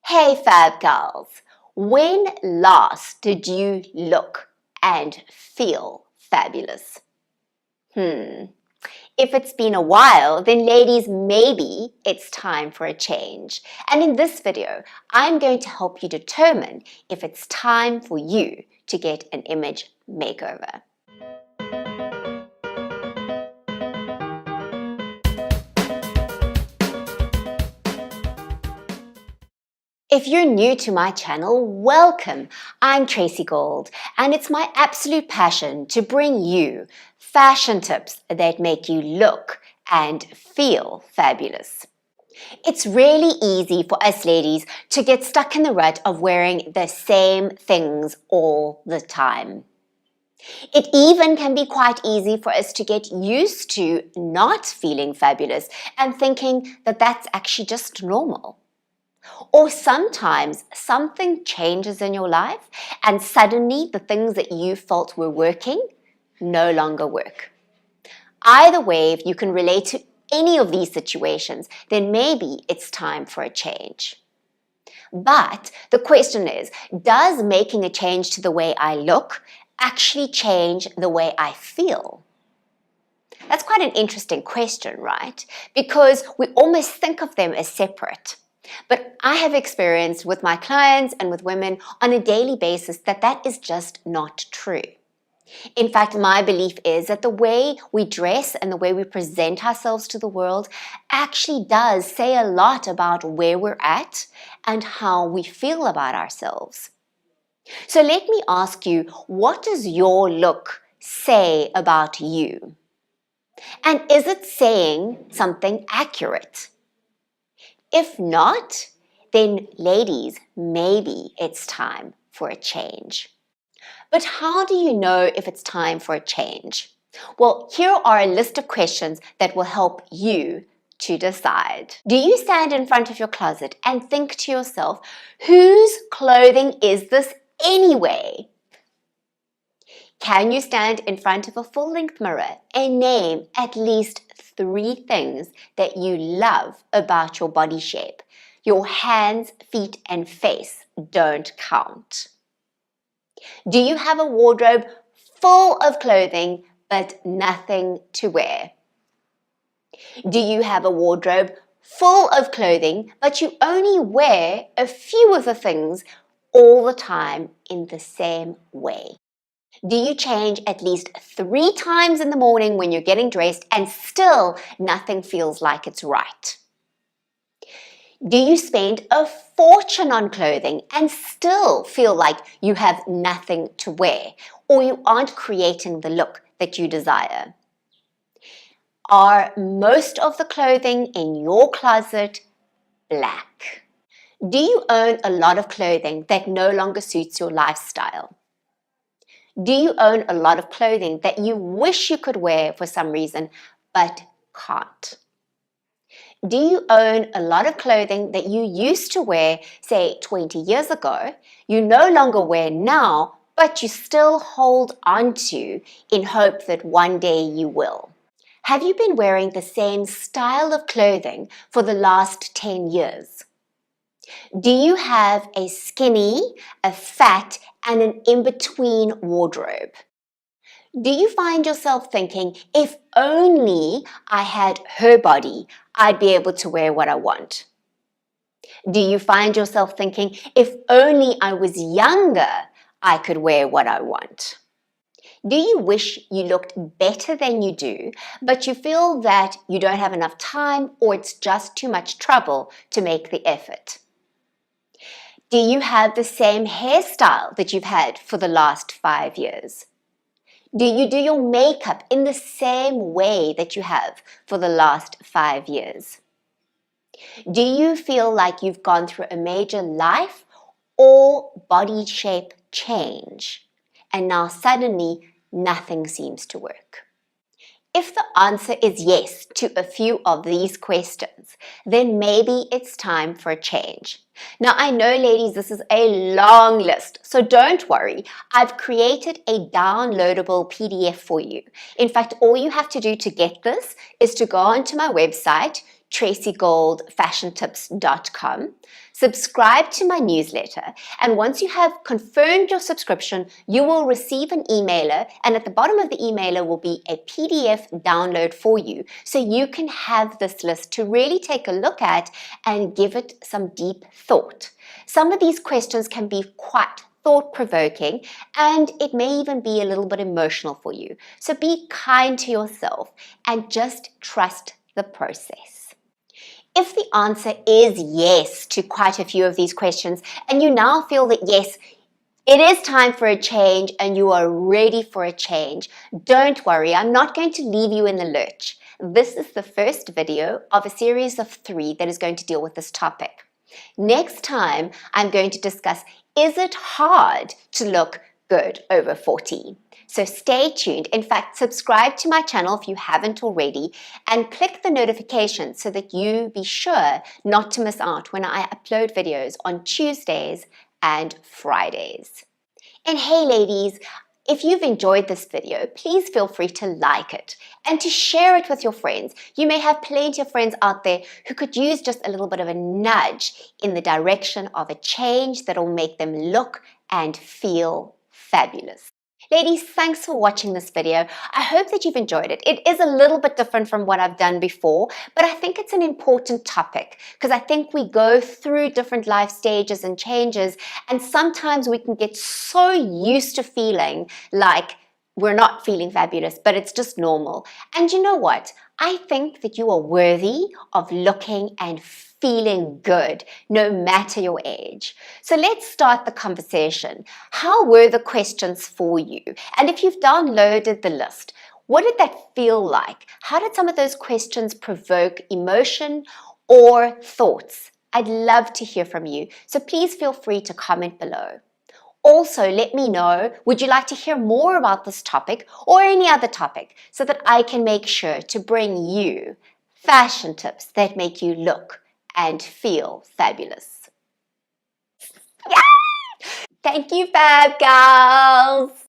Hey Fab Girls, when last did you look and feel fabulous? If it's been a while, then ladies, maybe it's time for a change. And in this video, I'm going to help you determine if it's time for you to get an image makeover. If you're new to my channel, welcome. I'm Tracy Gold, and it's my absolute passion to bring you fashion tips that make you look and feel fabulous. It's really easy for us ladies to get stuck in the rut of wearing the same things all the time. It even can be quite easy for us to get used to not feeling fabulous and thinking that that's actually just normal. Or sometimes something changes in your life and suddenly the things that you felt were working no longer work. Either way, if you can relate to any of these situations, then maybe it's time for a change. But the question is, does making a change to the way I look actually change the way I feel? That's quite an interesting question, right? Because we almost think of them as separate. But I have experienced with my clients and with women on a daily basis that that is just not true. In fact, my belief is that the way we dress and the way we present ourselves to the world actually does say a lot about where we're at and how we feel about ourselves. So let me ask you, what does your look say about you? And is it saying something accurate? If not, then ladies, maybe it's time for a change. But how do you know if it's time for a change? Well, here are a list of questions that will help you to decide. Do you stand in front of your closet and think to yourself, whose clothing is this anyway? Can you stand in front of a full-length mirror and name at least 3 things that you love about your body shape? Your hands, feet, and face don't count. Do you have a wardrobe full of clothing but nothing to wear? Do you have a wardrobe full of clothing but you only wear a few of the things all the time in the same way? Do you change at least 3 times in the morning when you're getting dressed and still nothing feels like it's right? Do you spend a fortune on clothing and still feel like you have nothing to wear or you aren't creating the look that you desire? Are most of the clothing in your closet black? Do you own a lot of clothing that no longer suits your lifestyle? Do you own a lot of clothing that you wish you could wear for some reason but can't? Do you own a lot of clothing that you used to wear, say 20 years ago, you no longer wear now, but you still hold on to in hope that one day you will? Have you been wearing the same style of clothing for the last 10 years? Do you have a skinny, a fat, and an in-between wardrobe? Do you find yourself thinking, if only I had her body, I'd be able to wear what I want? Do you find yourself thinking, if only I was younger, I could wear what I want? Do you wish you looked better than you do, but you feel that you don't have enough time or it's just too much trouble to make the effort? Do you have the same hairstyle that you've had for the last 5 years? Do you do your makeup in the same way that you have for the last 5 years? Do you feel like you've gone through a major life or body shape change and now suddenly nothing seems to work? If the answer is yes to a few of these questions, then maybe it's time for a change. Now, I know, ladies, this is a long list, so don't worry. I've created a downloadable PDF for you. In fact, all you have to do to get this is to go onto my website tracygoldfashiontips.com. Subscribe to my newsletter, and once you have confirmed your subscription, you will receive an emailer, and at the bottom of the emailer will be a PDF download for you, so you can have this list to really take a look at and give it some deep thought. Some of these questions can be quite thought-provoking, and it may even be a little bit emotional for you. So be kind to yourself and just trust the process. If the answer is yes to quite a few of these questions, and you now feel that yes, it is time for a change and you are ready for a change, don't worry, I'm not going to leave you in the lurch. This is the first video of a series of 3 that is going to deal with this topic. Next time, I'm going to discuss, is it hard to look good over 40? So stay tuned. In fact, subscribe to my channel if you haven't already, and click the notification so that you be sure not to miss out when I upload videos on Tuesdays and Fridays. And hey ladies, if you've enjoyed this video, please feel free to like it and to share it with your friends. You may have plenty of friends out there who could use just a little bit of a nudge in the direction of a change that will make them look and feel fabulous. Ladies, thanks for watching this video. I hope that you've enjoyed it. It is a little bit different from what I've done before, but I think it's an important topic because I think we go through different life stages and changes, and sometimes we can get so used to feeling like we're not feeling fabulous, but it's just normal. And you know what? I think that you are worthy of looking and feeling good, no matter your age. So let's start the conversation. How were the questions for you? And if you've downloaded the list, what did that feel like? How did some of those questions provoke emotion or thoughts? I'd love to hear from you. So please feel free to comment below. Also, let me know, would you like to hear more about this topic or any other topic so that I can make sure to bring you fashion tips that make you look and feel fabulous. Yeah! Thank you, Fab Gals!